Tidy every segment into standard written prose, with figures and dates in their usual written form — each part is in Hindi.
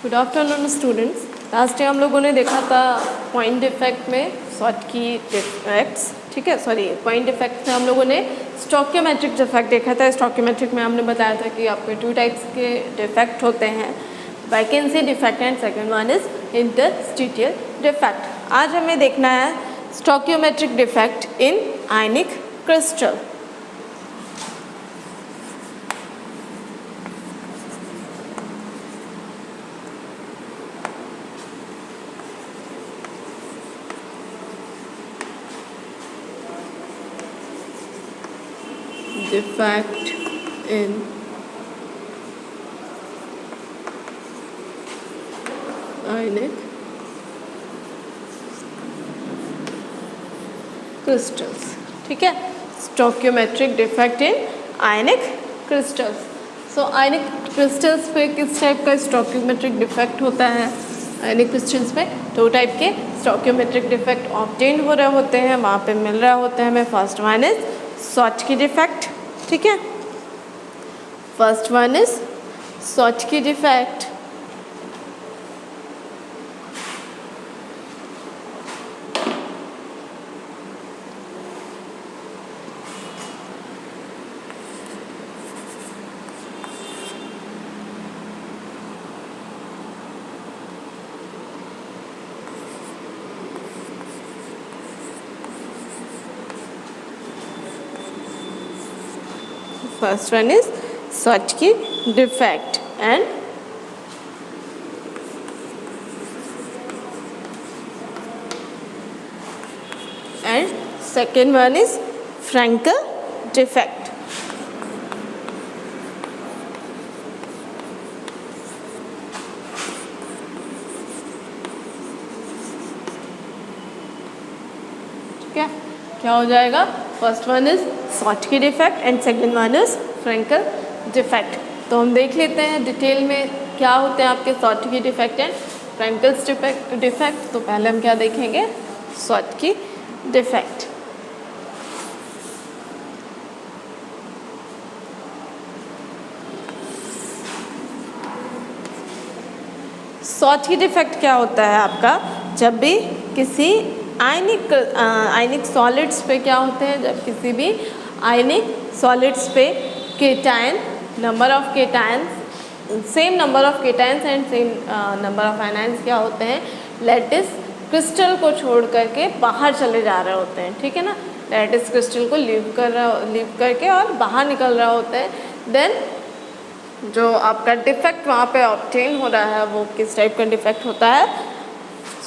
Good afternoon students. Last time हम लोगों ने देखा था पॉइंट डिफेक्ट में शॉटकी डिफेक्ट्स, ठीक है, सॉरी पॉइंट डिफेक्ट में हम लोगों ने स्टोकियोमेट्रिक डिफेक्ट देखा था। स्टोकियोमेट्रिक में हमने बताया था कि आपके 2 टाइप्स के डिफेक्ट होते हैं, vacancy defect and second one is interstitial defect. आज हमें देखना है stoichiometric defect in ionic crystal. Defect in ionic crystals, ठीक है, stoichiometric defect in ionic crystals. So ionic crystals पे किस टाइप का स्टोकियोमेट्रिक डिफेक्ट होता है? आयनिक क्रिस्टल्स पे 2 टाइप के स्टोकियोमेट्रिक डिफेक्ट ऑब्टेन हो रहे होते हैं, वहाँ पे मिल रहा होता है हमें। First one is Schottky defect, ठीक है, first one is Schottky defect. First one is Schottky defect and second one is Frankel defect. ठीक है, क्या हो जाएगा? First one is Schottky defect and second one is Frenkel defect. तो हम देख लेते हैं डिटेल में क्या होते हैं आपके शॉटकी डिफेक्ट एंड फ्रैंकल्स डिफेक्ट। तो पहले हम क्या देखेंगे? Schottky defect. शॉटकी डिफेक्ट क्या होता है आपका? जब भी किसी आयनिक सॉलिड्स पे क्या होते हैं, जब किसी भी आयनिक सॉलिड्स पे cation number of cations, same number of cations and same number of anions क्या होते हैं, लैटिस क्रिस्टल को छोड़ करके बाहर चले जा रहे होते हैं, ठीक है ना। लैटिस क्रिस्टल को लीव करके और बाहर निकल रहा होता है। देन जो आपका डिफेक्ट वहाँ पे ऑब्टेन हो रहा है वो किस टाइप का डिफेक्ट होता है?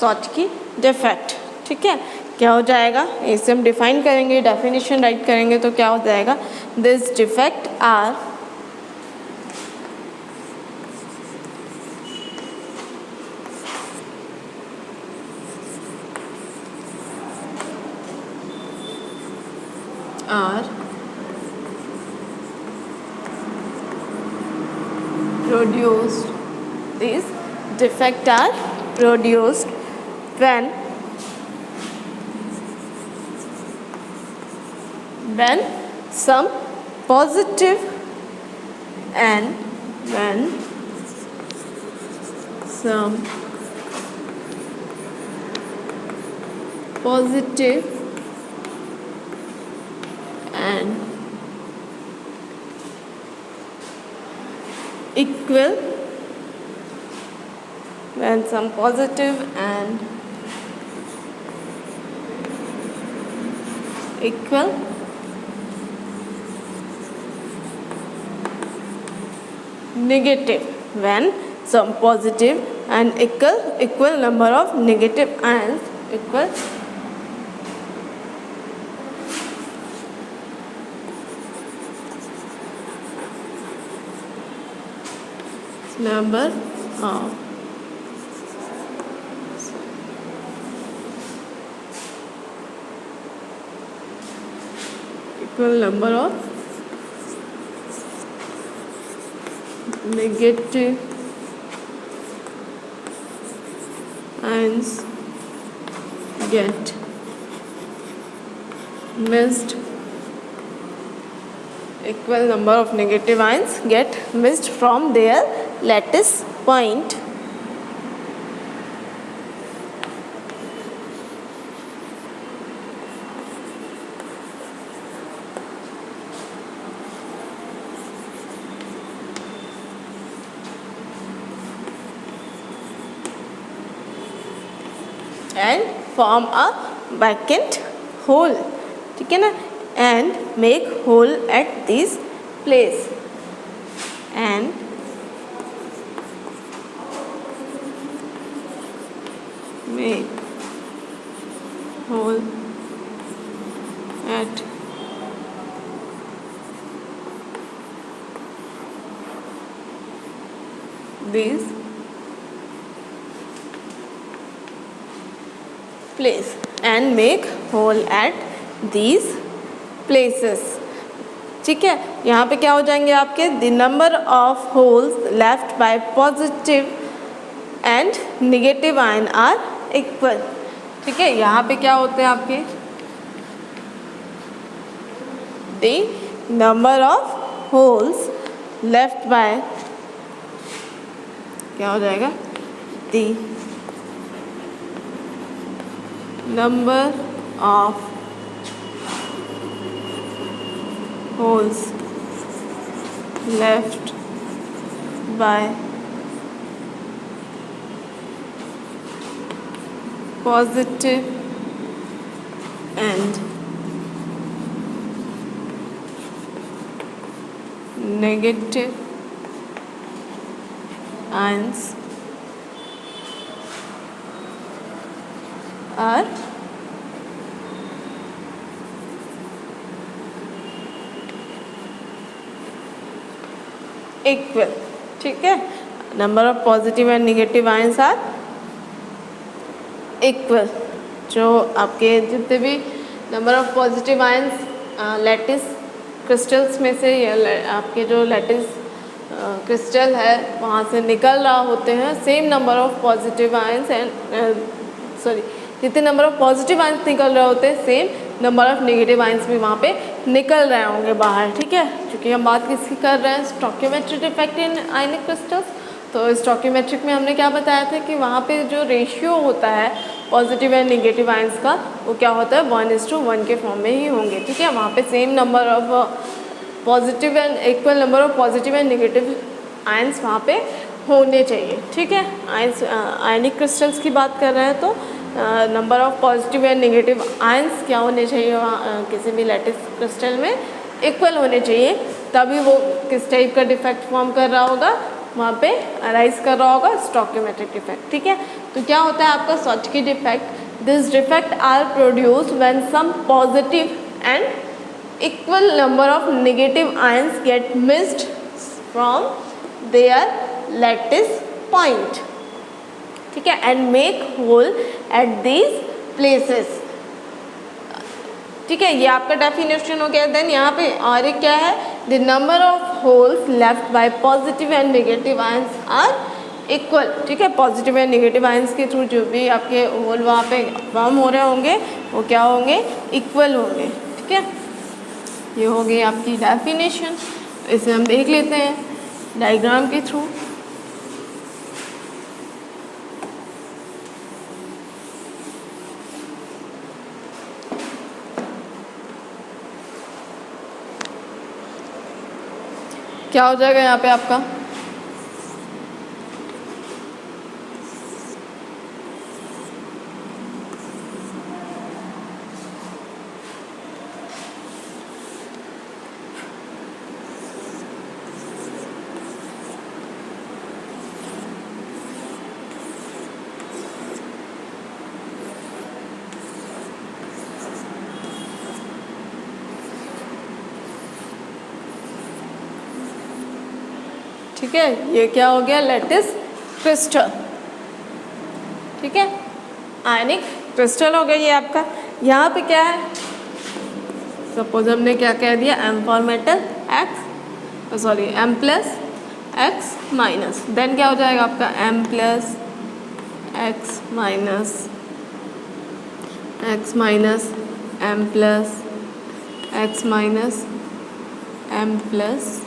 शॉटकी डिफेक्ट, ठीक है। क्या हो जाएगा? इसे हम डिफाइन करेंगे, डेफिनेशन राइट करेंगे तो क्या हो जाएगा? This defect are produced, these defects are produced when some positive and when some positive and equal, when some positive and equal negative, when some positive and equal number of negative ions equal number of equal number of negative ions get missed, equal number of negative ions get missed from their lattice point. And form a vacant hole, ठीक है ना, and make hole at this place, and make hole at these place and make hole at these places, ठीक है। यहाँ पे क्या हो जाएंगे आपके, the number of holes left by positive and negative ion are equal, ठीक है। यहाँ पे क्या होते हैं आपके, the number of holes left by, क्या हो जाएगा, the number of holes left by positive and negative ions are equal, ठीक है। Number of positive and negative ions are equal. जो आपके जितने भी number of positive ions lattice crystals में से, या आपके जो लैटिस क्रिस्टल है वहाँ से निकल रहा होते हैं, same number of positive ions and जितने नंबर ऑफ पॉजिटिव आयंस निकल रहे होते हैं, same number of negative ions भी वहाँ पे निकल रहे होंगे बाहर, ठीक है। क्योंकि हम बात किसकी कर रहे हैं, stoichiometric effect in ionic crystals. तो स्टोइकियोमेट्रिक में हमने क्या बताया था कि वहाँ पे जो रेशियो होता है पॉजिटिव एंड नेगेटिव आयंस का, वो क्या होता है 1:1 के फॉर्म में ही होंगे, ठीक है। वहाँ पे same number of positive and equal number of positive and negative ions वहाँ पे होने चाहिए, ठीक है। आयंस आयनिक क्रिस्टल्स की बात कर रहे हैं तो number of positive and negative ions क्या होने चाहिए वहाँ किसी भी लैटिस क्रिस्टल में, इक्वल होने चाहिए, तभी वो किस टाइप का डिफेक्ट फॉर्म कर रहा होगा, वहाँ पे अराइज कर रहा होगा स्टोइकियोमेट्रिक डिफेक्ट, ठीक है। तो क्या होता है आपका स्टोइकिक defect, this defect are produced when some positive and equal number of negative ions get missed from their lattice point, ठीक है, and make hole at these places, ठीक है। ये आपका डेफिनेशन हो गया। देन यहाँ पे और एक क्या है, the number of holes left by positive and negative ions are equal, ठीक है। पॉजिटिव एंड नेगेटिव आयंस के थ्रू जो भी आपके होल वहाँ पे फॉर्म हो रहे होंगे वो क्या होंगे, इक्वल होंगे, ठीक है। ये हो गई आपकी डेफिनेशन। इसे हम देख लेते हैं डायग्राम के थ्रू। क्या हो जाएगा यहाँ पे आपका, ठीक है। ये क्या हो गया, लैटिस क्रिस्टल, ठीक है, आयनिक क्रिस्टल हो गया ये आपका। यहाँ पे क्या है, सपोज हमने क्या कह दिया, M for metal X, sorry M plus X minus, then क्या हो जाएगा आपका M plus X minus M plus X minus M plus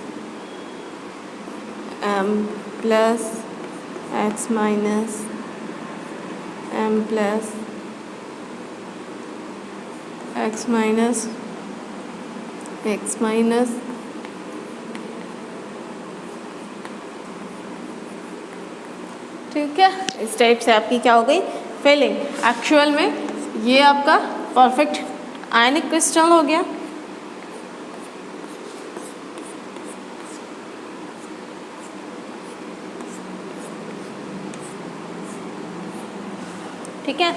X minus M plus X minus ठीक है। इस टाइप से आपकी क्या हो गई, फेलिंग। एक्चुअल में ये आपका परफेक्ट आयनिक क्रिस्टल हो गया। ठीक है,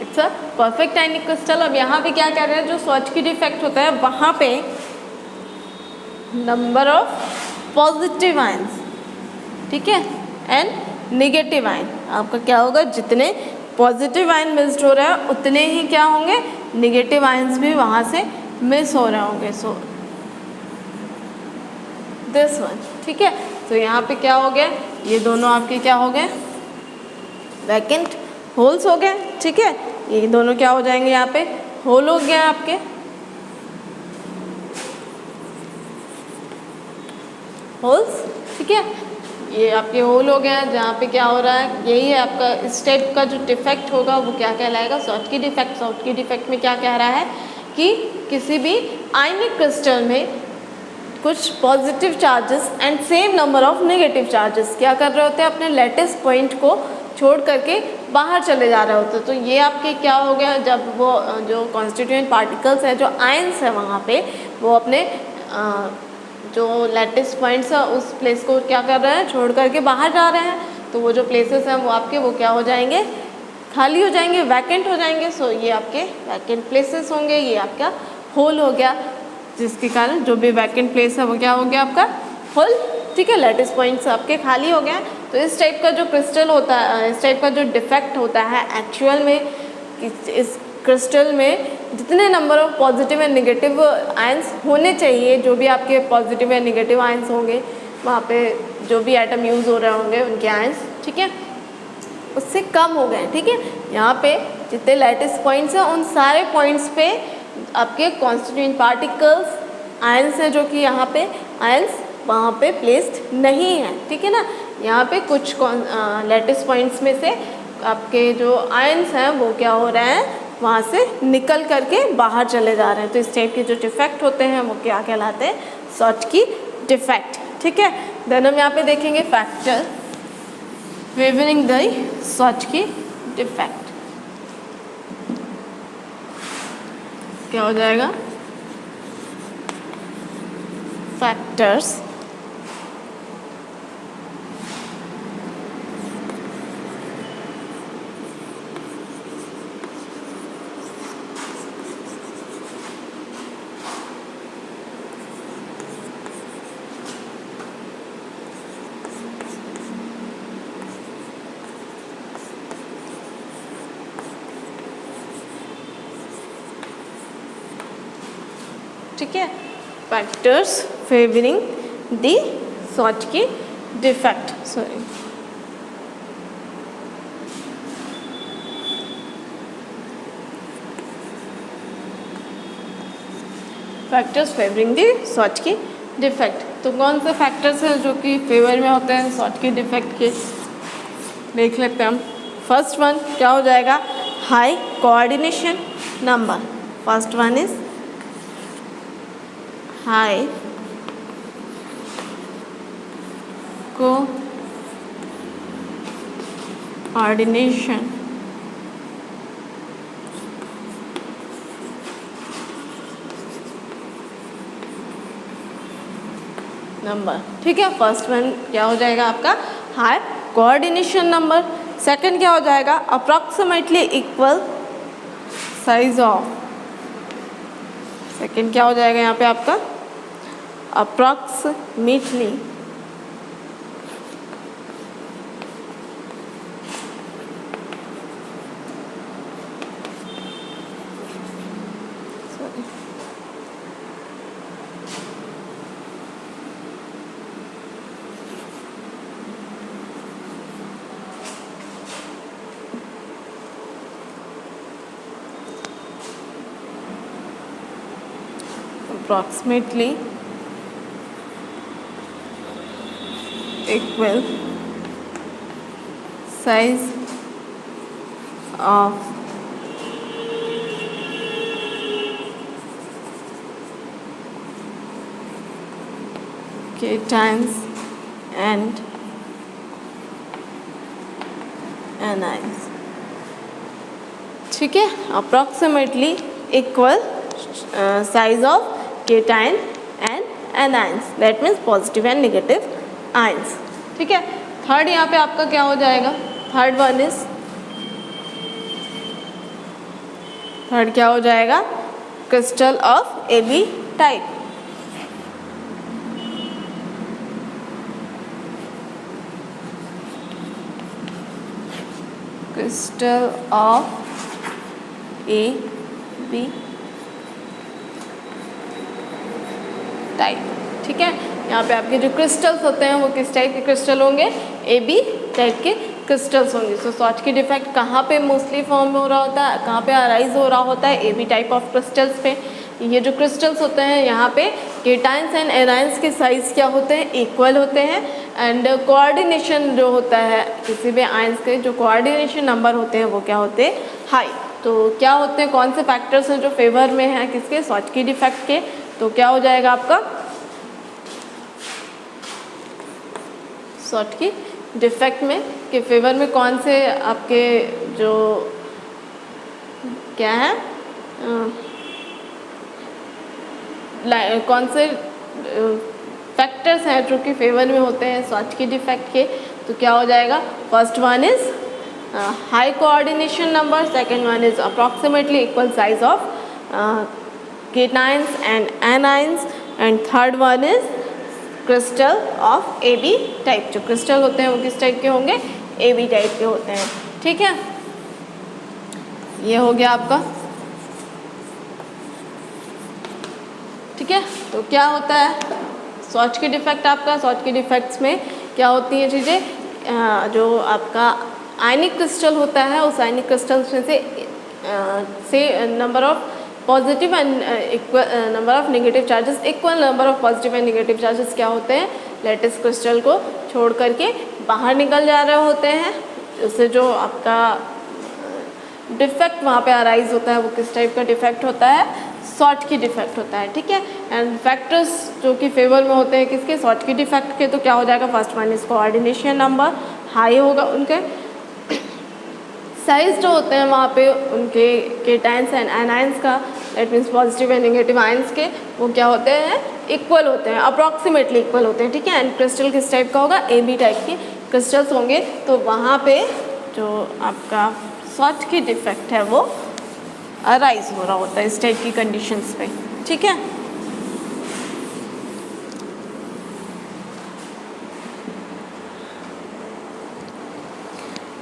it's a perfect ionic crystal. अब यहाँ पे क्या कह रहे हैं, जो स्वॉचकी डिफेक्ट होता है वहाँ पे नंबर ऑफ पॉजिटिव आयंस, ठीक है, एंड नेगेटिव आयन, आपका क्या होगा, जितने पॉजिटिव आयन मिस हो रहा है उतने ही क्या होंगे, नेगेटिव आयंस भी वहाँ से मिस हो रहे होंगे। सो दिस वन, ठीक है। तो यहाँ पे क्या हो गया, ये दोनों आपके क्या हो गए, वैकेंट होल्स हो गए, ठीक है। ये दोनों क्या हो जाएंगे, यहाँ पे होल हो गया आपके, होल्स, ठीक है। ये आपके होल हो गया, जहाँ पे क्या हो रहा है, यही है आपका इस टाइप का जो डिफेक्ट होगा वो क्या कहलाएगा, शॉर्टकी डिफेक्ट। शॉर्टकी डिफेक्ट में क्या कह रहा है कि किसी भी आयनिक क्रिस्टल में कुछ positive charges and same number of negative charges क्या कर रहे होते हैं, अपने लेटेस्ट पॉइंट को छोड़ करके बाहर चले जा रहे होते हैं। तो ये आपके क्या हो गया, जब वो जो कॉन्स्टिट्यूएंट पार्टिकल्स है, जो आयंस है वहाँ पे, वो अपने जो लेटेस्ट पॉइंट्स है उस प्लेस को क्या कर रहे हैं, छोड़ करके बाहर जा रहे हैं। तो वो जो प्लेसेस हैं वो आपके वो क्या हो जाएंगे, खाली हो जाएंगे, वैकेंट हो जाएंगे। सो ये आपके वैकेंट प्लेसेस होंगे, ये आपका होल हो गया, जिसके कारण जो भी वैकेंट प्लेस है वो क्या हो गया, आपका होल, ठीक है। लेटेस्ट पॉइंट्स आपके खाली हो गए। तो इस टाइप का जो क्रिस्टल होता है, इस टाइप का जो डिफेक्ट होता है एक्चुअल में, इस क्रिस्टल में जितने number of positive and negative ions होने चाहिए, जो भी आपके पॉजिटिव एंड नेगेटिव आयंस होंगे वहाँ पे जो भी एटम यूज़ हो रहे होंगे उनके आयंस, ठीक है, उससे कम हो गए, ठीक है। यहाँ पे जितने लेटेस्ट पॉइंट्स हैं उन सारे पॉइंट्स पे आपके कॉन्स्टिट्यूएंट पार्टिकल्स आयंस हैं, जो कि यहाँ पे आयंस वहाँ पे प्लेस्ड नहीं है, ठीक है ना। यहाँ पे कुछ लेटेस्ट पॉइंट्स में से आपके जो आयंस हैं वो क्या हो रहे हैं, वहाँ से निकल करके बाहर चले जा रहे हैं। तो इस टाइप के जो डिफेक्ट होते हैं वो क्या कहलाते हैं, शॉर्टकी डिफेक्ट, ठीक है। देन हम यहाँ पे देखेंगे factor favouring the Schottky defect. क्या हो जाएगा, फैक्टर्स ठीक है, factors favouring the Schottky defect, sorry, factors favouring the Schottky defect. तो कौन से फैक्टर्स हैं जो कि फेवर में होते हैं शॉर्टकी डिफेक्ट के, देख लेते हैं हम। फर्स्ट वन क्या हो जाएगा, high coordination number. First one is high coordination number, ठीक है। फर्स्ट वन क्या हो जाएगा आपका, हाई कोऑर्डिनेशन नंबर। सेकंड क्या हो जाएगा, approximately equal size of. Second क्या हो जाएगा यहाँ पे आपका, approximately approximately equal size of cations and anions, ठीक है, approximately equal size of cation and anions, that means positive and negative ions. ठीक है, थर्ड यहाँ पे आपका क्या हो जाएगा, थर्ड क्या हो जाएगा, crystal of AB type. Crystal of AB type. ठीक है, यहाँ पे आपके जो क्रिस्टल्स होते हैं वो किस टाइप के क्रिस्टल होंगे, AB टाइप के क्रिस्टल्स होंगे। सो सॉटकी डिफेक्ट कहाँ पे मोस्टली फॉर्म हो रहा होता है, कहाँ पे अराइज हो रहा होता है, AB टाइप ऑफ क्रिस्टल्स पे। ये जो क्रिस्टल्स होते हैं यहाँ पे केटाइंस एंड एनाइंस के साइज क्या होते हैं, इक्वल होते हैं, एंड कोऑर्डिनेशन जो होता है किसी भी आयंस के जो कोऑर्डिनेशन नंबर होते हैं वो क्या होते हैं, हाई। तो क्या होते हैं, कौन से फैक्टर्स हैं जो फेवर में हैं किसके, सॉटकी डिफेक्ट के, तो क्या हो जाएगा आपका सॉटकी डिफेक्ट में के फेवर में कौन से आपके जो क्या है कौन से फैक्टर्स हैं जो कि फेवर में होते हैं सॉटकी डिफेक्ट के, तो क्या हो जाएगा, first one is high coordination number, second one is approximately equal size of cations and anions, and third one is crystal of AB type. जो क्रिस्टल होते हैं वो किस टाइप के होंगे, AB टाइप के होते हैं। ठीक है, ये हो गया आपका। ठीक है, तो क्या होता है सॉटकी डिफेक्ट आपका, सॉटकी डिफेक्ट्स में क्या होती हैं चीज़ें, जो आपका आयनिक क्रिस्टल होता है उस आयनिक क्रिस्टल्स में से number of positive and equal number of negative charges, equal number of positive and negative charges क्या होते हैं, लैटिस क्रिस्टल को छोड़ करके बाहर निकल जा रहे होते हैं। उससे जो आपका डिफेक्ट वहाँ पे अराइज होता है वो किस टाइप का डिफेक्ट होता है, सॉटकी डिफेक्ट होता है। ठीक है, एंड फैक्टर्स जो कि फेवर में होते हैं किसके, सॉटकी डिफेक्ट के, तो क्या हो जाएगा, first one is coordination number high होगा, उनके साइज जो होते हैं वहाँ पे उनके केटाइंस एंड एनाइंस का, that means positive and negative ions के, वो क्या होते हैं, इक्वल होते हैं, अप्रॉक्सीमेटली इक्वल होते हैं। ठीक है, एंड क्रिस्टल किस टाइप का होगा, AB टाइप के क्रिस्टल्स होंगे, तो वहाँ पे जो आपका सॉटकी डिफेक्ट है वो अराइज हो रहा होता है इस टाइप की कंडीशंस पे। ठीक है,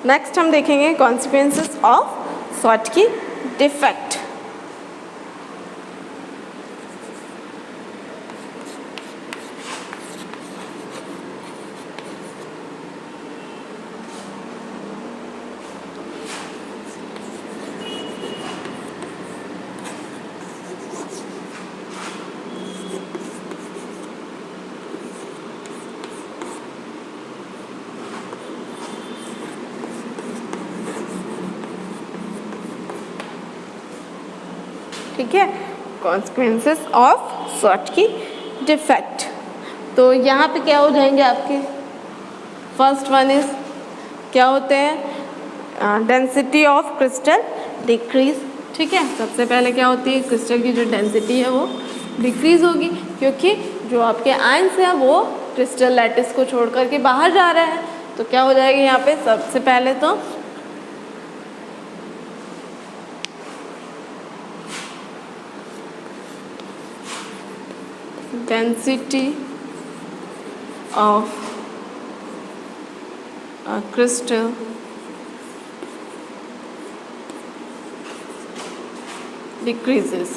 नेक्स्ट हम देखेंगे कॉन्सिक्वेंसेस ऑफ सॉटकी डिफेक्ट। ठीक है, कॉन्सिक्वेंसेस ऑफ सॉटकी डिफेक्ट। तो यहाँ पे क्या हो जाएंगे आपके, फर्स्ट वन इज क्या होते हैं, डेंसिटी ऑफ क्रिस्टल डिक्रीज। ठीक है, सबसे पहले क्या होती है, क्रिस्टल की जो डेंसिटी है वो डिक्रीज होगी, क्योंकि जो आपके आयंस हैं वो क्रिस्टल लैटिस को छोड़ करके बाहर जा रहे हैं। तो क्या हो जाएगा यहाँ पे, सबसे पहले तो density of a crystal decreases।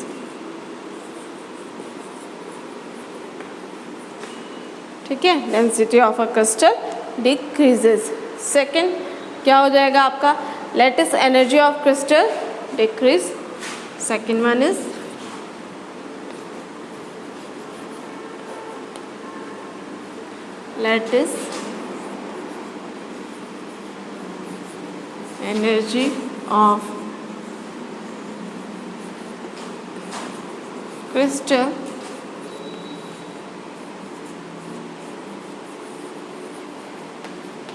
ठीक है, density of a crystal decreases. Second क्या हो जाएगा आपका, lattice energy of crystal decrease. Second one is lattice energy of crystal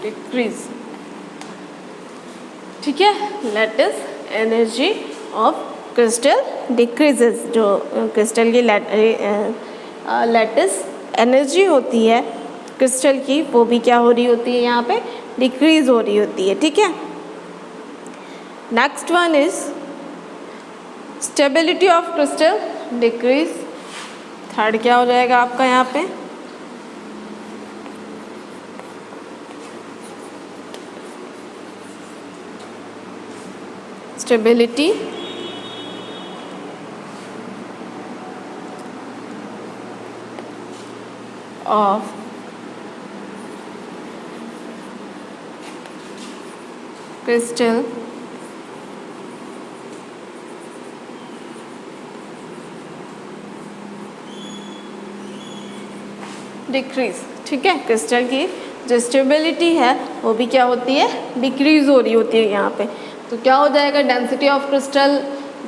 decrease। ठीक है, lattice energy of crystal decreases. जो क्रिस्टल की लैटिस एनर्जी होती है क्रिस्टल की, वो भी क्या हो रही होती है, यहाँ पे डिक्रीज हो रही होती है। ठीक है, next one is stability of crystal decrease. Third क्या हो जाएगा आपका यहाँ पे, स्टेबिलिटी ऑफ क्रिस्टल डिक्रीज। ठीक है, क्रिस्टल की जो स्टेबिलिटी है वो भी क्या होती है, डिक्रीज हो रही होती है यहाँ पे। तो क्या हो जाएगा, डेंसिटी ऑफ क्रिस्टल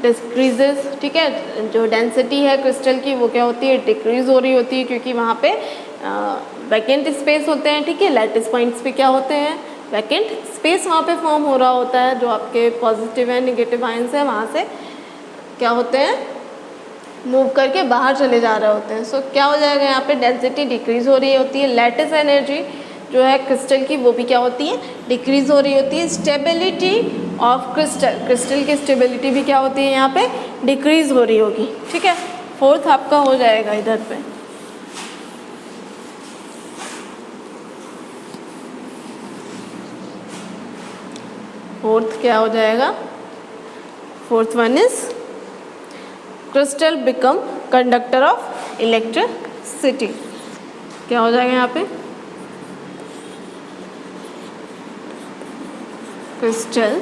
डिक्रीजेस। ठीक है, जो डेंसिटी है क्रिस्टल की वो क्या होती है, डिक्रीज हो रही होती है, क्योंकि वहाँ पे वैकेंट स्पेस होते हैं। ठीक है, लैटिस पॉइंट्स पे क्या होते हैं, वैकेंट स्पेस वहाँ पे फॉर्म हो रहा होता है। जो आपके पॉजिटिव एंड नेगेटिव आयंस है वहाँ से क्या होते हैं, मूव करके बाहर चले जा रहे होते हैं। सो क्या हो जाएगा यहाँ पे, डेंसिटी डिक्रीज हो रही होती है। लैटिस एनर्जी जो है क्रिस्टल की वो भी क्या होती है, डिक्रीज हो रही होती है। स्टेबिलिटी ऑफ क्रिस्टल, क्रिस्टल की स्टेबिलिटी भी क्या होती है यहाँ पे, डिक्रीज हो रही होगी। ठीक है, फोर्थ आपका हो जाएगा इधर पे, फोर्थ क्या हो जाएगा, fourth one is crystal become conductor of electricity. क्या हो जाएगा यहाँ पे, crystal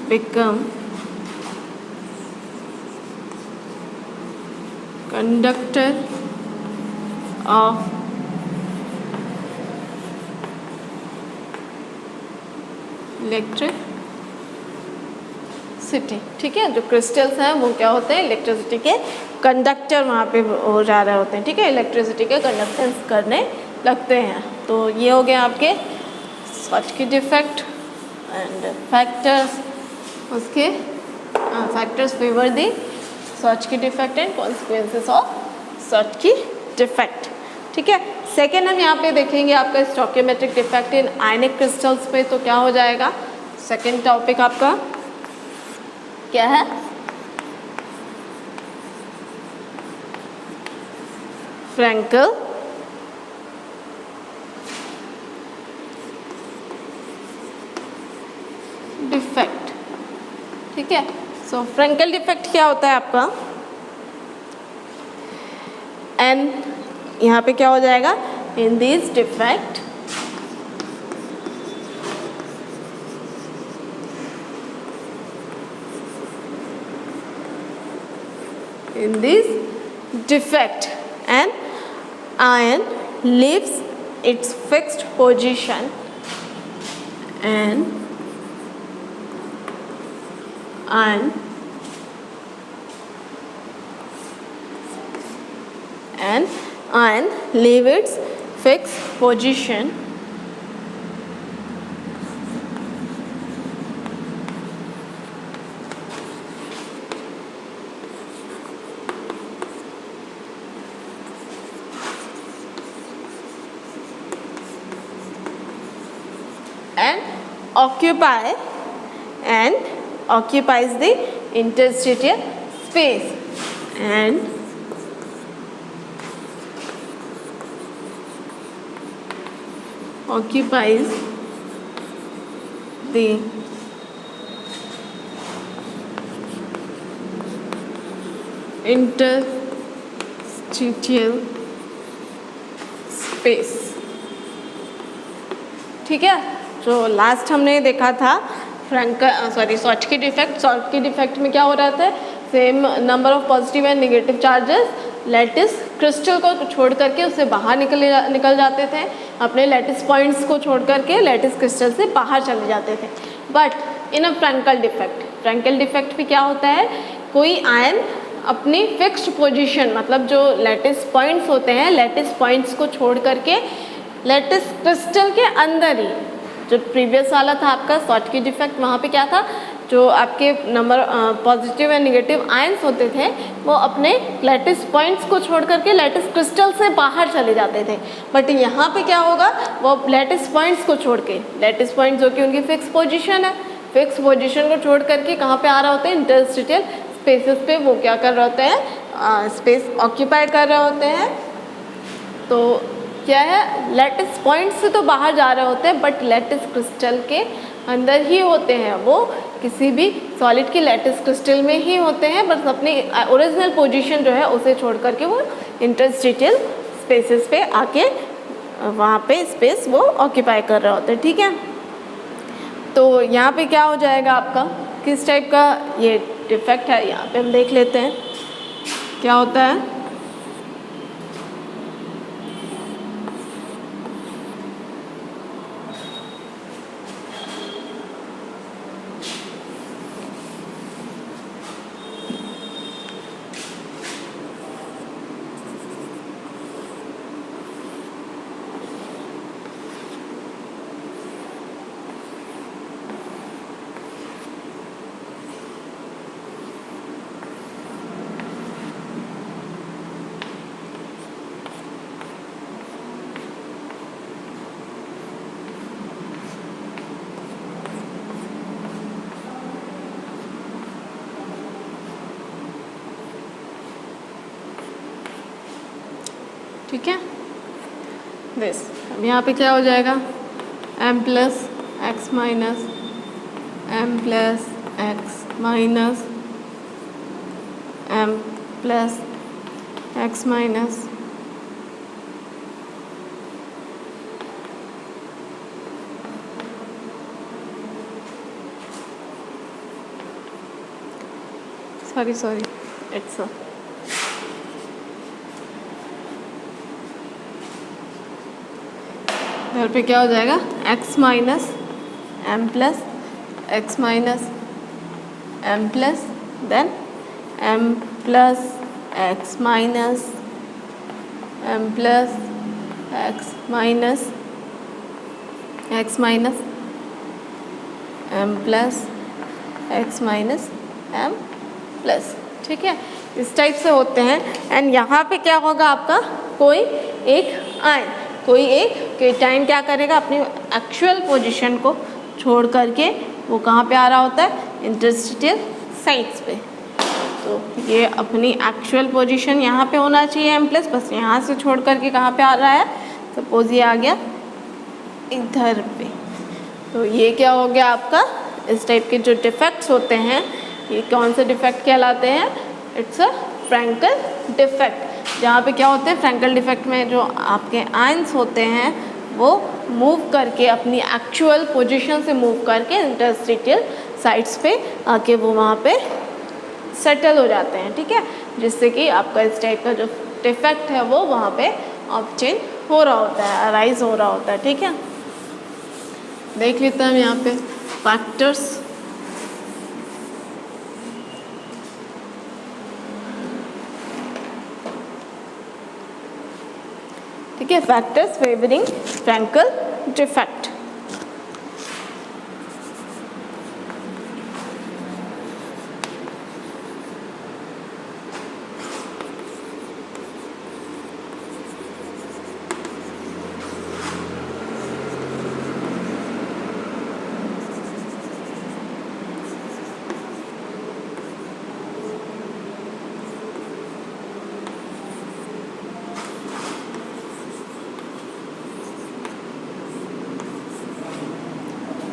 become conductor of electricity. ठीक है, जो क्रिस्टल्स हैं वो क्या होते हैं, इलेक्ट्रिसिटी के कंडक्टर वहाँ पे हो जा रहे होते हैं। ठीक है, इलेक्ट्रिसिटी के कंडक्टेंस करने लगते हैं। तो ये हो गए आपके शॉटकी डिफेक्ट एंड फैक्टर्स, उसके factors favour the Schottky defect and consequences of Schottky defect. ठीक है, सेकेंड हम यहाँ पे देखेंगे आपका stoichiometric defect in ionic crystals पे। तो क्या हो जाएगा, सेकेंड टॉपिक आपका क्या है, फ्रैंकल डिफेक्ट। ठीक है, सो फ्रैंकल डिफेक्ट क्या होता है आपका, एंड यहाँ पे क्या हो जाएगा, इन this defect in this defect an ion leaves its fixed position and an ion leave its fixed position and occupies the interstitial space and occupies the interstitial space। ठीक है, जो लास्ट हमने देखा था शॉटकी डिफेक्ट, शॉटकी डिफेक्ट में क्या हो रहा था, same number of positive and negative charges lattice crystal को छोड़ करके उससे बाहर निकल जाते थे, अपने लैटिस पॉइंट्स को छोड़ करके लैटिस क्रिस्टल से बाहर चले जाते थे। But in a Frenkel defect भी क्या होता है, कोई आयन अपनी फिक्स्ड पोजीशन, मतलब जो लैटिस पॉइंट्स होते हैं, लैटिस पॉइंट्स को छोड़ करके लैटिस क्रिस्टल के अंदर ही जो प्रीवियस वाला था आपका शॉर्टकी डिफेक्ट, वहाँ पे क्या था, जो आपके number positive and negative ions होते थे वो अपने लैटिस पॉइंट्स को छोड़ करके लैटिस क्रिस्टल से बाहर चले जाते थे। बट यहाँ पे क्या होगा, वो लैटिस पॉइंट्स को छोड़ के, लैटिस पॉइंट जो कि उनकी फिक्स पोजीशन है, फिक्स पोजीशन को छोड़ करके कहाँ पे आ रहे होते हैं, इंटरस्टिशियल स्पेसेस पे वो क्या कर रहे होते हैं, स्पेस ऑक्यूपाई कर रहे होते हैं। तो क्या है, लैटिस पॉइंट से तो बाहर जा रहे होते हैं बट लैटिस क्रिस्टल के अंदर ही होते हैं, वो किसी भी सॉलिड की लैटिस क्रिस्टल में ही होते हैं, बस अपनी ओरिजिनल पोजीशन जो है उसे छोड़ करके वो इंटरस्टिशियल स्पेसेस पे आके वहाँ पे स्पेस वो ऑक्यूपाई कर रहे होते हैं। ठीक है, तो यहाँ पे क्या हो जाएगा आपका, किस टाइप का ये डिफेक्ट है, यहाँ पे हम देख लेते हैं क्या होता है। ठीक है, दिस अब यहाँ पे क्या हो जाएगा, m plus X minus m plus X minus m plus X minus sorry it's घर पे क्या हो जाएगा, x minus M plus X minus M plus then m plus X minus m plus X minus m plus X minus m plus. ठीक है, इस टाइप से होते हैं। एंड यहाँ पे क्या होगा आपका, कोई एक आयन, कोई एक केटाइन क्या करेगा, अपनी एक्चुअल पोजीशन को छोड़ करके वो कहाँ पे आ रहा होता है, इंटरस्टिशियल साइड्स पे। तो ये अपनी एक्चुअल पोजीशन यहाँ पे होना चाहिए m प्लस, बस यहाँ से छोड़ करके कहाँ पे आ रहा है, सपोज ये आ गया इधर पे। तो ये क्या हो गया आपका, इस टाइप के जो डिफेक्ट्स होते हैं ये कौन से डिफेक्ट कहलाते हैं, इट्स अ फ्रैंकल डिफेक्ट। जहाँ पे क्या होते हैं, फ्रैंकल डिफेक्ट में जो आपके आयंस होते हैं वो मूव करके अपनी एक्चुअल पोजीशन से मूव करके इंटरस्टिशियल साइड्स पे आके वो वहाँ पे सेटल हो जाते हैं। ठीक है, जिससे कि आपका इस टाइप का जो डिफेक्ट है वो वहाँ पे ऑब्टेन हो रहा होता है, अराइज हो रहा होता है। ठीक है, देख लेते हैं हम यहाँ पे फैक्टर्स। ठीक है, factors favouring Frenkel defect.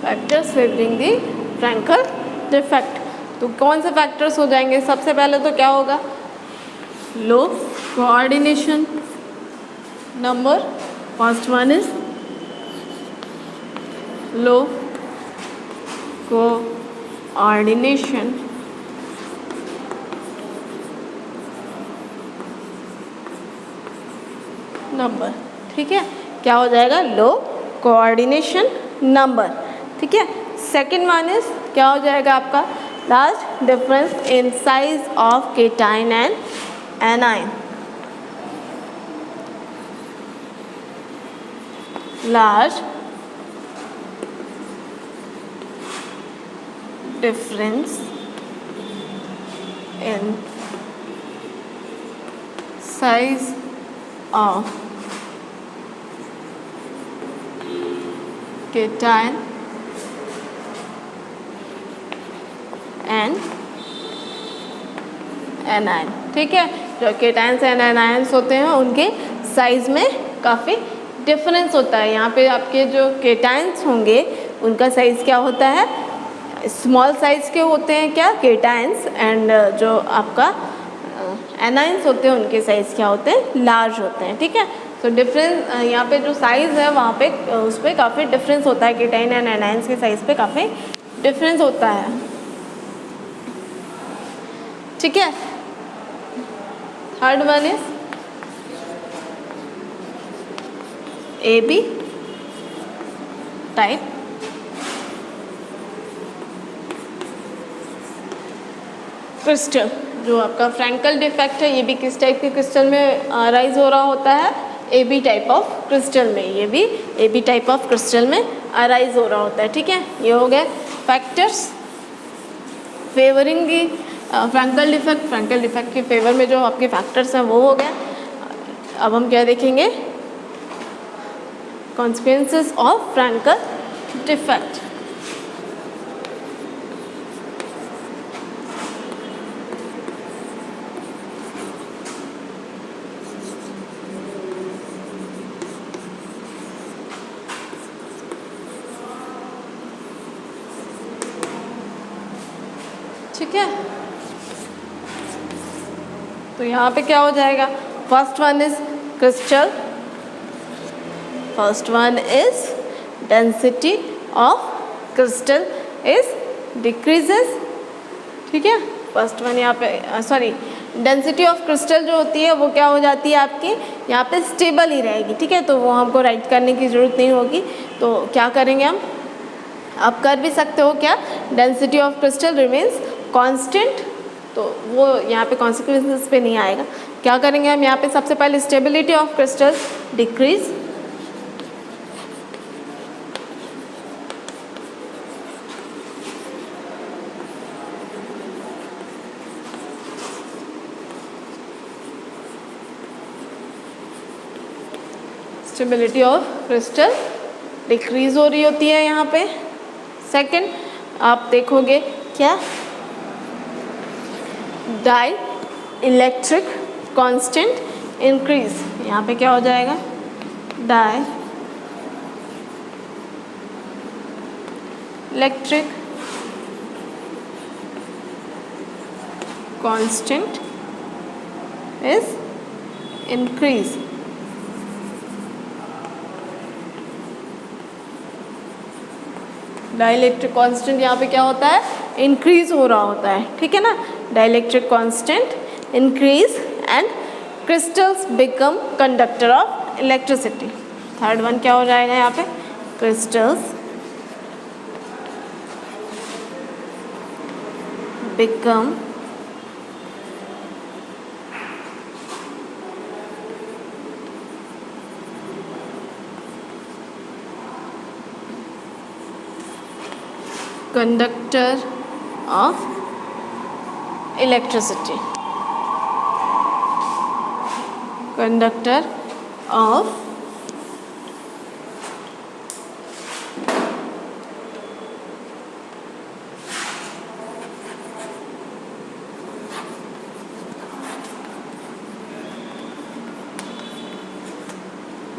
Factors favouring the Frenkel defect. तो कौन से फैक्टर्स हो जाएंगे, सबसे पहले तो क्या होगा, low coordination number, first one is low coordination number. ठीक है, क्या हो जाएगा, लो कोऑर्डिनेशन नंबर। ठीक है, सेकेंड वन इज क्या हो जाएगा आपका, large difference in size of cation and A9. Large difference in size of cation and anion. ठीक है, जो केटाइंस एंड एनायंस होते हैं उनके साइज में काफ़ी डिफरेंस होता है। यहाँ पे आपके जो केटाइंस होंगे उनका साइज़ क्या होता है, स्मॉल साइज़ के होते हैं क्या, केटाइंस, एंड जो आपका एनायंस होते हैं उनके साइज़ क्या होते हैं, लार्ज होते हैं। ठीक है, तो डिफरेंस यहाँ पे जो साइज़ है वहाँ पे उस पर काफ़ी डिफरेंस होता है, केटाइन एंड एनायंस के साइज़ पे काफ़ी डिफरेंस होता है। ठीक है, third one is AB type crystal. जो आपका फ्रैंकल डिफेक्ट है ये भी किस टाइप के क्रिस्टल में राइज हो रहा होता है, AB टाइप ऑफ क्रिस्टल में। ये भी AB टाइप ऑफ क्रिस्टल में अराइज हो रहा होता है। ठीक है, ये हो गए फैक्टर्स फेवरिंग की फ्रैंकल डिफेक्ट। फ्रैंकल डिफेक्ट के फेवर में जो आपके फैक्टर्स हैं वो हो गए। अब हम क्या देखेंगे, कॉन्सिक्वेंसेस ऑफ फ्रैंकल डिफेक्ट। ठीक है, तो यहाँ पे क्या हो जाएगा, first one is crystal, first one is density of crystal is decreases. ठीक है, फर्स्ट वन यहाँ पे सॉरी डेंसिटी ऑफ क्रिस्टल जो होती है वो क्या हो जाती है आपकी यहाँ पे स्टेबल ही रहेगी। ठीक है, तो वो हमको राइट करने की ज़रूरत नहीं होगी। तो क्या करेंगे हम, आप कर भी सकते हो क्या, density of crystal remains constant, तो वो यहाँ पे कॉन्सिक्वेंसेस पे नहीं आएगा। क्या करेंगे हम यहाँ पे, सबसे पहले stability of crystal decrease, stability of crystal decrease हो रही होती है यहाँ पे। सेकंड आप देखोगे क्या, डाई इलेक्ट्रिक कांस्टेंट इंक्रीज। यहाँ पे क्या हो जाएगा, dielectric constant is increase. Dielectric constant यहाँ पे क्या होता है, इंक्रीज हो रहा होता है। ठीक है ना, dielectric constant increase and crystals become conductor of electricity. Third one क्या हो जाएगा यहाँ पे, crystals become conductor of electricity, conductor of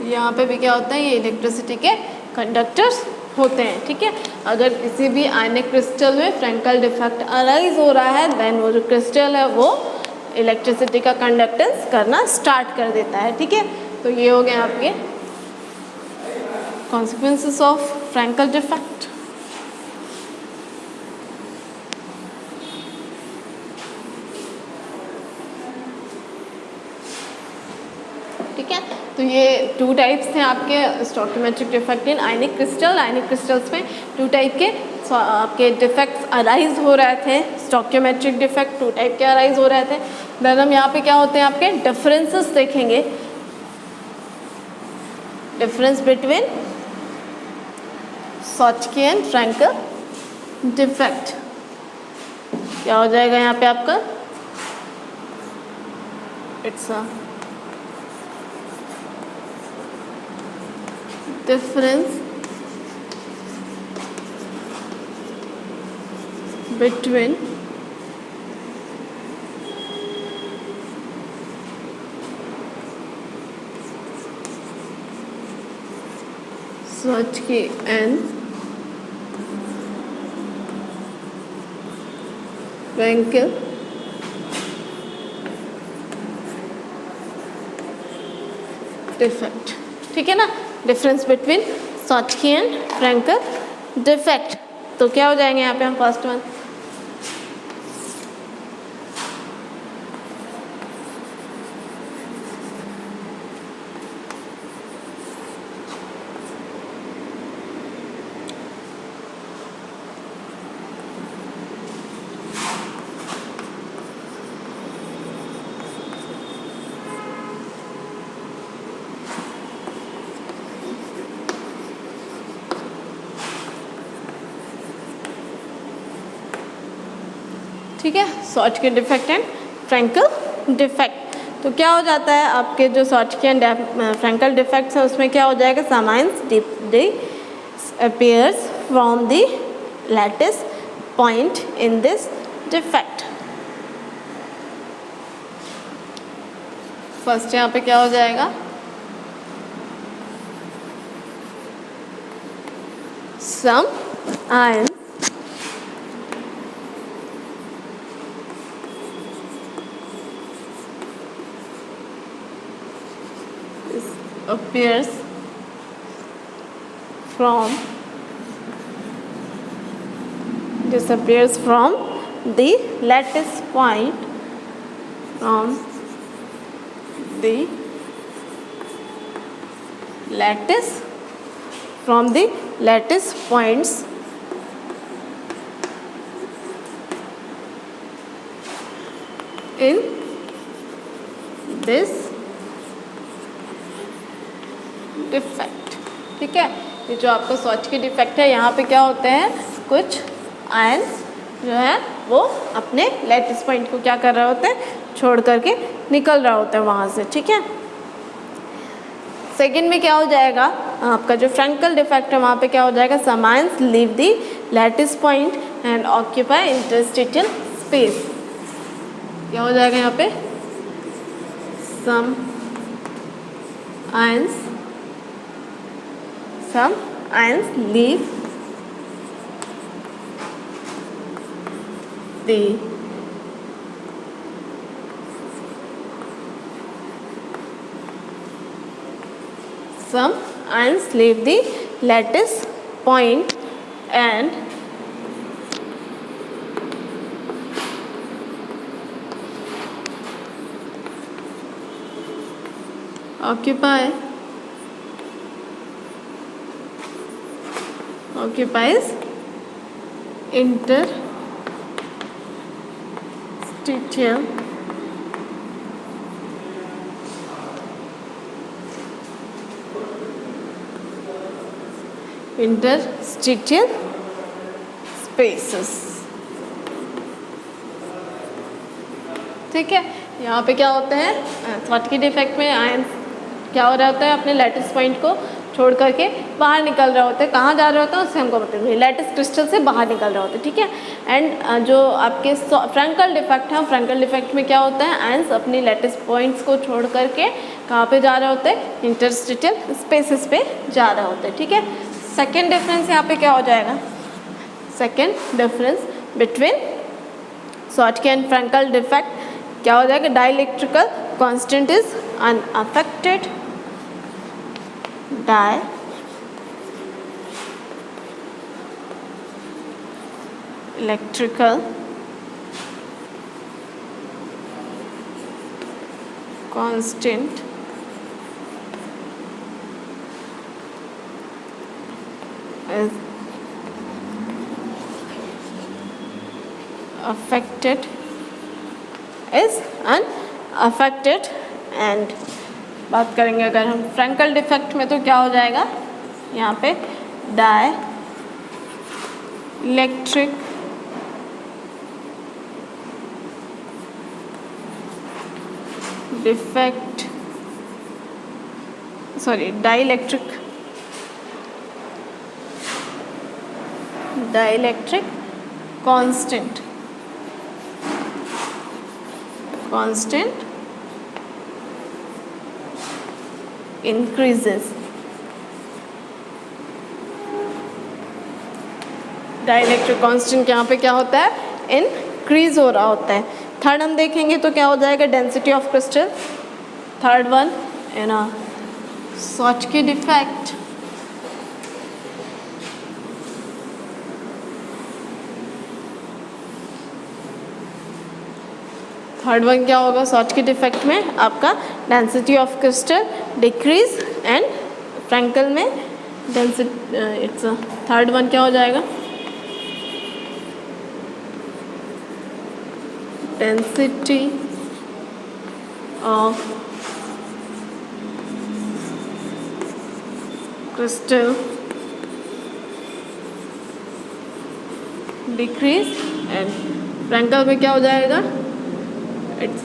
यहाँ पे भी क्या होता है, ये इलेक्ट्रिसिटी के कंडक्टर्स होते हैं। ठीक है, अगर किसी भी आयनिक क्रिस्टल में फ्रैंकल डिफेक्ट अराइज हो रहा है देन वो जो क्रिस्टल है वो इलेक्ट्रिसिटी का कंडक्टेंस करना स्टार्ट कर देता है। ठीक है, तो ये हो गए आपके कॉन्सिक्वेंसेस ऑफ फ्रैंकल डिफेक्ट। ठीक है, तो ये टू टाइप्स थे आपके stoichiometric defect in ionic crystal. Ionic crystals में टू टाइप के आपके डिफेक्ट्स अराइज हो रहे थे, स्टोइकियोमेट्रिक डिफेक्ट टू टाइप के अराइज हो रहे थे। देन हम यहाँ पे क्या होते हैं आपके डिफरेंसेस देखेंगे, difference between Schottky and Frenkel defect. क्या हो जाएगा यहाँ पे आपका, it's a difference between Schottky and Frankel defect. ठीक है ना, difference between Schottky and Frenkel defect. तो क्या हो जाएंगे यहाँ पे हम फर्स्ट वन, ठीक है, Schottky defect and Frenkel defect. तो क्या हो जाता है आपके जो Schottky एंड फ्रैंकल डिफेक्ट्स है उसमें क्या हो जाएगा, some ions disappears from the lattice point in this defect. First यहाँ पे क्या हो जाएगा, some ions appears disappears from the lattice point from the lattice points in this defect. ठीक है, ये जो आपका Schottky डिफेक्ट है, यहाँ पे क्या होते हैं, कुछ आयंस जो है वो अपने लैटिस पॉइंट को क्या कर रहे होते हैं, छोड़ करके निकल रहा होता है वहाँ से। ठीक है, सेकेंड में क्या हो जाएगा आपका जो फ्रैंकल डिफेक्ट है, वहाँ पे क्या हो जाएगा, some ions leave the lattice point and occupy interstitial space. क्या हो जाएगा यहाँ पे, some ions leave the lattice point and occupies interstitial spaces। ठीक है, यहाँ पे क्या होते हैं, Schottky डिफेक्ट में आयंस क्या हो रहा होता है, अपने लैटिस पॉइंट को छोड़ करके बाहर निकल रहे होते हैं। कहाँ जा रहे होते हैं उससे हमको बताइए, लैटिस क्रिस्टल से बाहर निकल रहे होते हैं। ठीक है, एंड जो आपके फ्रैंकल डिफेक्ट है, फ्रैंकल डिफेक्ट में क्या होता है, आयंस अपनी लैटिस पॉइंट्स को छोड़ करके कहाँ पे जा रहे होते हैं, इंटरस्टिशियल स्पेसेस पे जा रहे होते हैं। ठीक है, सेकेंड डिफरेंस यहाँ पे क्या हो जाएगा, second difference between Schottky and Frenkel defect क्या हो जाएगा, dielectrical constant is unaffected, dielectrical constant is unaffected and बात करेंगे अगर हम फ्रैंकल डिफेक्ट में तो क्या हो जाएगा, यहाँ पे dielectric defect, sorry dielectric constant increases, dielectric constant यहाँ पे क्या होता है, इंक्रीज हो रहा होता है। थर्ड हम देखेंगे तो क्या हो जाएगा, density of crystal. Third one है ना सॉटकी डिफेक्ट। थर्ड वन क्या होगा सॉटकी डिफेक्ट में, आपका density of crystal decrease and Frenkel में डेंसिटी, इट्स थर्ड वन क्या हो जाएगा, density of crystal decrease and Frenkel में क्या हो जाएगा, it's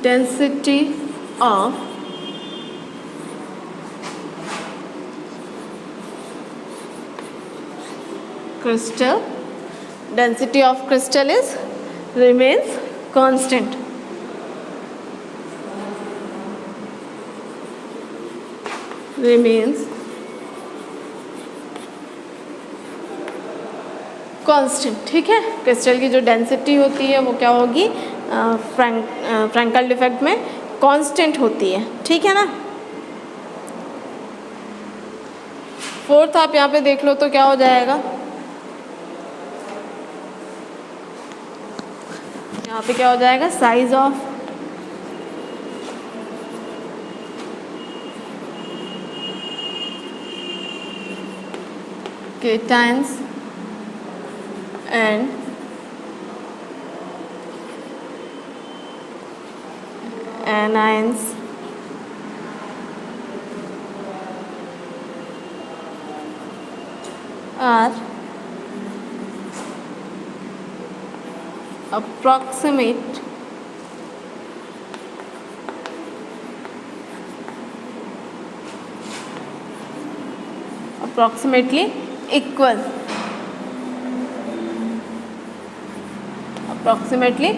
density of crystal, density of crystal is remains constant. Remains constant, ठीक है। क्रिस्टल की जो डेंसिटी होती है वो क्या होगी, फ्रैंकल डिफेक्ट में कांस्टेंट होती है, ठीक है ना। फोर्थ आप यहाँ पे देख लो तो क्या हो जाएगा, यहाँ पे क्या हो जाएगा, size of cations and anions are approximately equal, approximately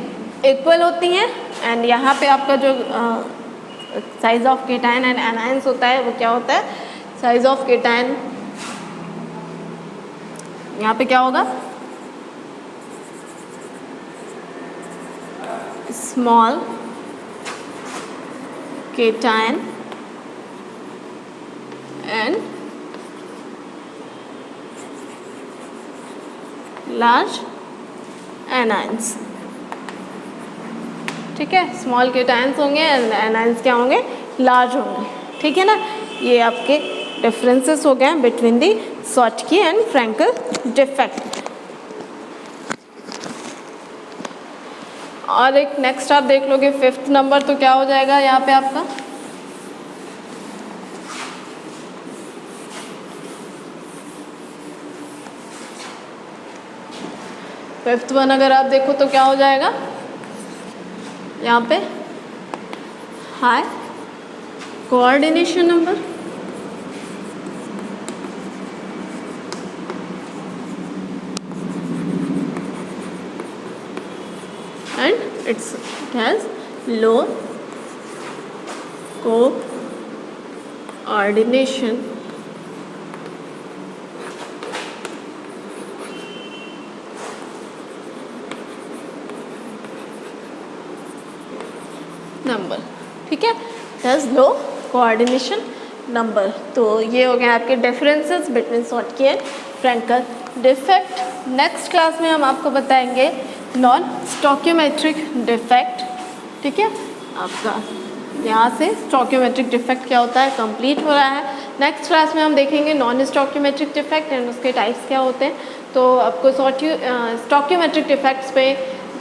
equal होती हैं। एंड यहाँ पे आपका जो size of cation and anions होता है वो क्या होता है, साइज ऑफ केटायन यहाँ पे क्या होगा, small cation and large anions, ठीक है। स्मॉल केटायंस होंगे, एनायंस क्या होंगे, लार्ज होंगे, ठीक है ना। ये आपके डिफरेंसेस हो गए between the Schottky and Frenkel defect. और एक नेक्स्ट आप देख लोगे फिफ्थ नंबर, तो क्या हो जाएगा यहाँ पे आपका, फिफ्थ वन अगर आप देखो तो क्या हो जाएगा यहाँ पे, high coordination number and it has low coordination number, ठीक है, हैज लो कोऑर्डिनेशन नंबर। तो ये हो गए आपके differences between Schottky and Frenkel defect. Next class में हम आपको बताएंगे नॉन स्टोकियोमेट्रिक डिफेक्ट, ठीक है। आपका यहाँ से स्टोकियोमेट्रिक डिफेक्ट क्या होता है कंप्लीट हो रहा है। नेक्स्ट क्लास में हम देखेंगे नॉन स्टोकियोमेट्रिक डिफेक्ट एंड उसके टाइप्स क्या होते हैं। तो आपको स्टोकियोमेट्रिक डिफेक्ट्स पे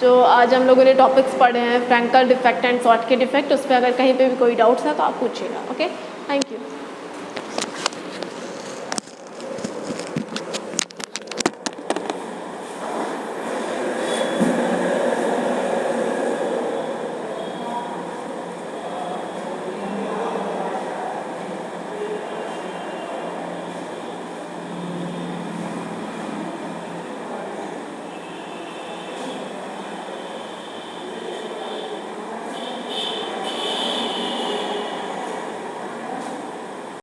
जो आज हम लोगों ने टॉपिक्स पढ़े हैं, फ्रैंकल डिफेक्ट एंड सॉटकी डिफेक्ट, उस पर अगर कहीं पे भी कोई डाउट्स है तो आप पूछिएगा। Okay, thank you.